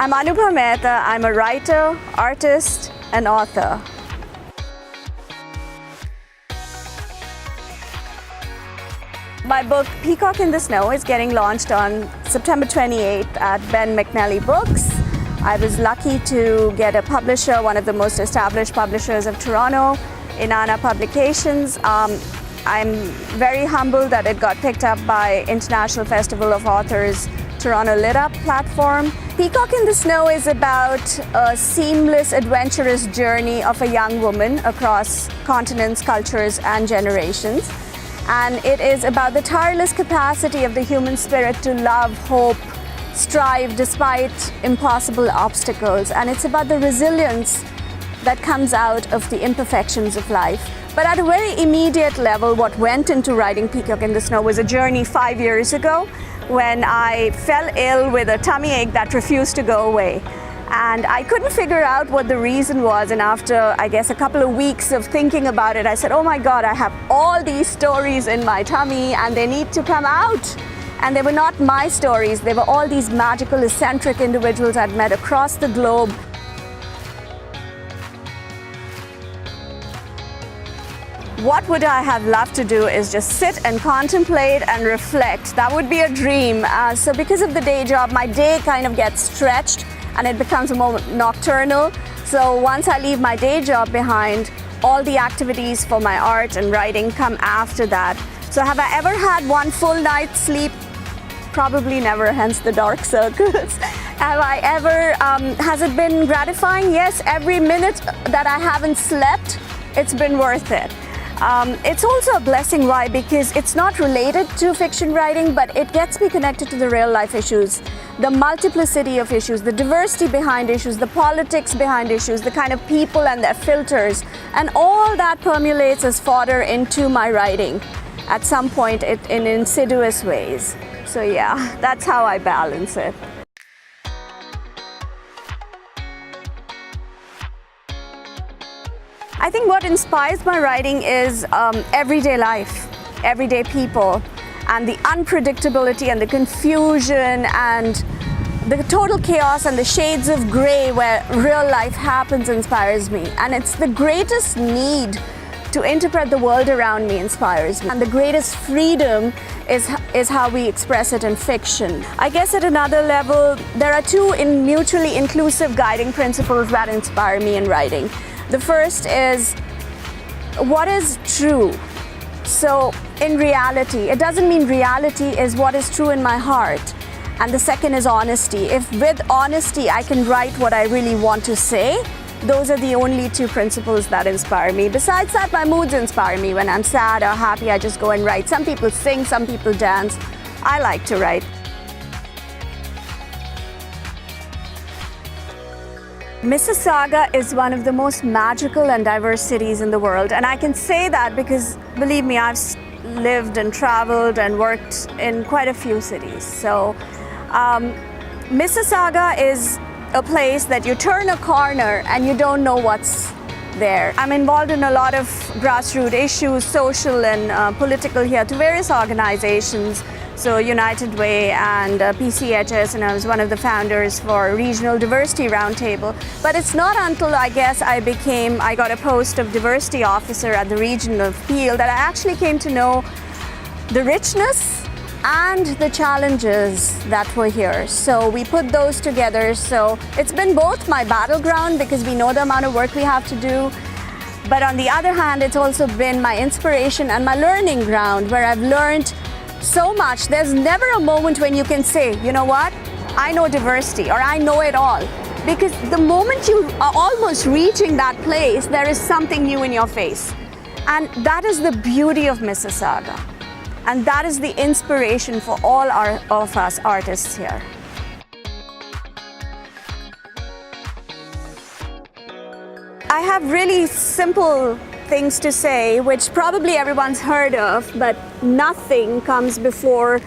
I'm Anubha Mehta. I'm a writer, artist, and author. My book, Peacock in the Snow, is getting launched on September 28th at Ben McNally Books. I was lucky to get a publisher, one of the most established publishers of Toronto, Inanna Publications. I'm very humbled that it got picked up by International Festival of Authors Toronto Lit Up platform. Peacock in the Snow is about a seamless, adventurous journey of a young woman across continents, cultures, and generations. And it is about the tireless capacity of the human spirit to love, hope, strive despite impossible obstacles. And it's about the resilience that comes out of the imperfections of life. But at a very immediate level, what went into writing Peacock in the Snow was a journey 5 years ago when I fell ill with a tummy ache that refused to go away. And I couldn't figure out what the reason was, and after, I guess, a couple of weeks of thinking about it, I said, oh my God, I have all these stories in my tummy and they need to come out. And they were not my stories, they were all these magical, eccentric individuals I'd met across the globe. What would I have loved to do is just sit and contemplate and reflect. That would be a dream. So because of the day job, my day kind of gets stretched and it becomes more nocturnal. So once I leave my day job behind, all the activities for my art and writing come after that. So have I ever had one full night's sleep? Probably never, hence the dark circles. Have I ever, has it been gratifying? Yes, every minute that I haven't slept, it's been worth it. It's also a blessing. Why? Because it's not related to fiction writing, but it gets me connected to the real life issues, the multiplicity of issues, the diversity behind issues, the politics behind issues, the kind of people and their filters, and all that permeates as fodder into my writing at some point in insidious ways. So yeah, that's how I balance it. I think what inspires my writing is everyday life, everyday people, and the unpredictability and the confusion and the total chaos and the shades of gray where real life happens inspires me. And it's the greatest need to interpret the world around me inspires me. And the greatest freedom is how we express it in fiction. I guess at another level, there are two mutually inclusive guiding principles that inspire me in writing. The first is, what is true? So in reality, it doesn't mean reality is what is true in my heart. And the second is honesty. If with honesty I can write what I really want to say, those are the only two principles that inspire me. Besides that, my moods inspire me. When I'm sad or happy, I just go and write. Some people sing, some people dance. I like to write. Mississauga is one of the most magical and diverse cities in the world. And I can say that because, believe me, I've lived and traveled and worked in quite a few cities. So Mississauga is a place that you turn a corner and you don't know what's there. I'm involved in a lot of grassroots issues, social and political here, to various organizations. So United Way and PCHS, and I was one of the founders for Regional Diversity Roundtable. But it's not until I guess I got a post of diversity officer at the region of Peel that I actually came to know the richness and the challenges that were here. So we put those together. So it's been both my battleground because we know the amount of work we have to do. But on the other hand, it's also been my inspiration and my learning ground where I've learned so much. There's never a moment when you can say, you know what, I know diversity or I know it all. Because the moment you are almost reaching that place, there is something new in your face. And that is the beauty of Mississauga. And that is the inspiration for all of us artists here. I have really simple things to say, which probably everyone's heard of, but nothing comes before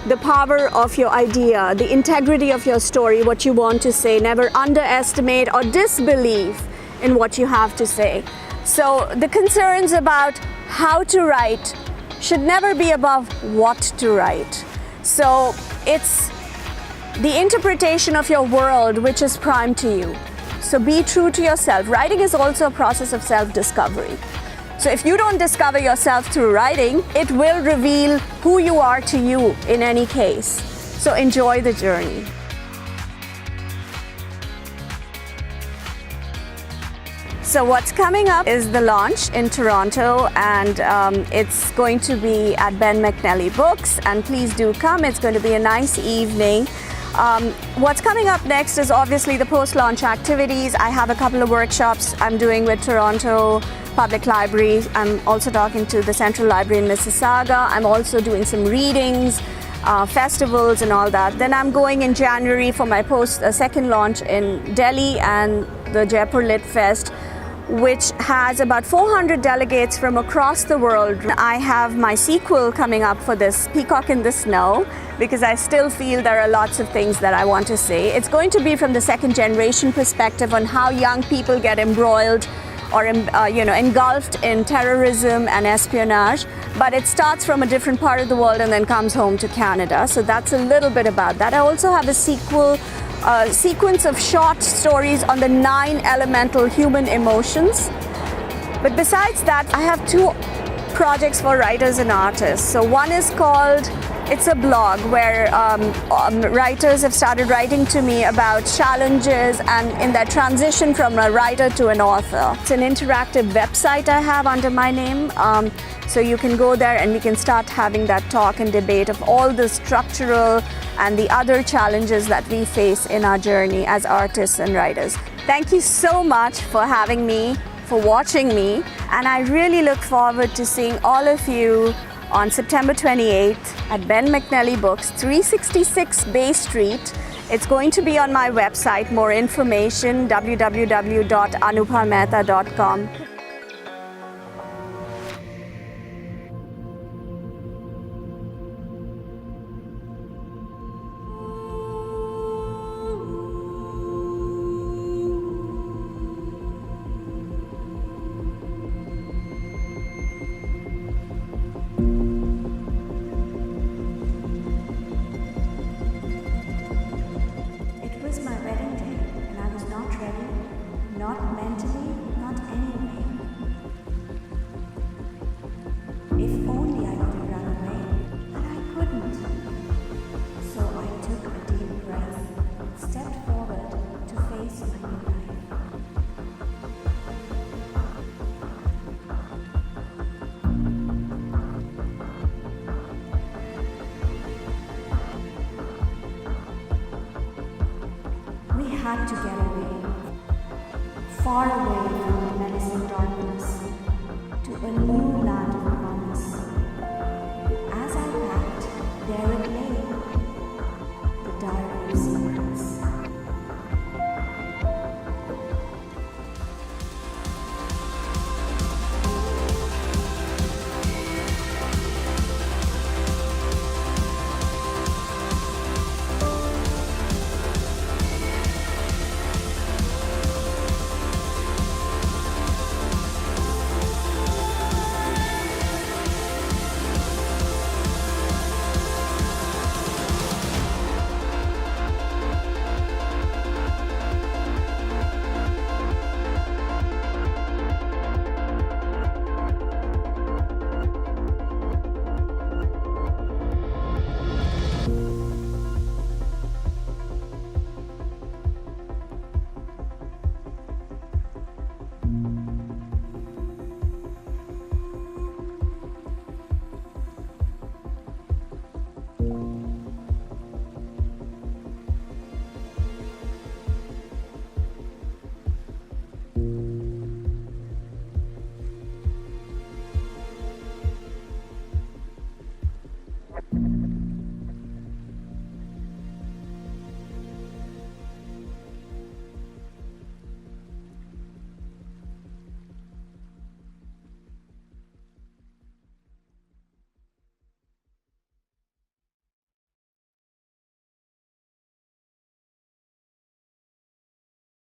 the power of your idea, the integrity of your story, what you want to say. Never underestimate or disbelieve in what you have to say. So the concerns about how to write should never be above what to write. So it's the interpretation of your world which is prime to you. So be true to yourself. Writing is also a process of self-discovery. So if you don't discover yourself through writing, it will reveal who you are to you in any case. So enjoy the journey. So what's coming up is the launch in Toronto, and it's going to be at Ben McNally Books, and please do come. It's going to be a nice evening. What's coming up next is obviously the post-launch activities. I have a couple of workshops I'm doing with Toronto Public Library. I'm also talking to the Central Library in Mississauga. I'm also doing some readings, festivals and all that. Then I'm going in January for my second launch in Delhi and the Jaipur Lit Fest, which has about 400 delegates from across the world. I have my sequel coming up for this, Peacock in the Snow, because I still feel there are lots of things that I want to say. It's going to be from the second generation perspective on how young people get embroiled or engulfed in terrorism and espionage, but it starts from a different part of the world and then comes home to Canada. So that's a little bit about that. I also have a sequence of short stories on the 9 elemental human emotions. But besides that, I have 2 projects for writers and artists. So one is called, it's a blog where writers have started writing to me about challenges and in their transition from a writer to an author. It's an interactive website I have under my name. So you can go there and we can start having that talk and debate of all the structural and the other challenges that we face in our journey as artists and writers. Thank you so much for having me, for watching me, and I really look forward to seeing all of you on September 28th at Ben McNally Books, 366 Bay Street. It's going to be on my website. More information, www.anupamehta.com.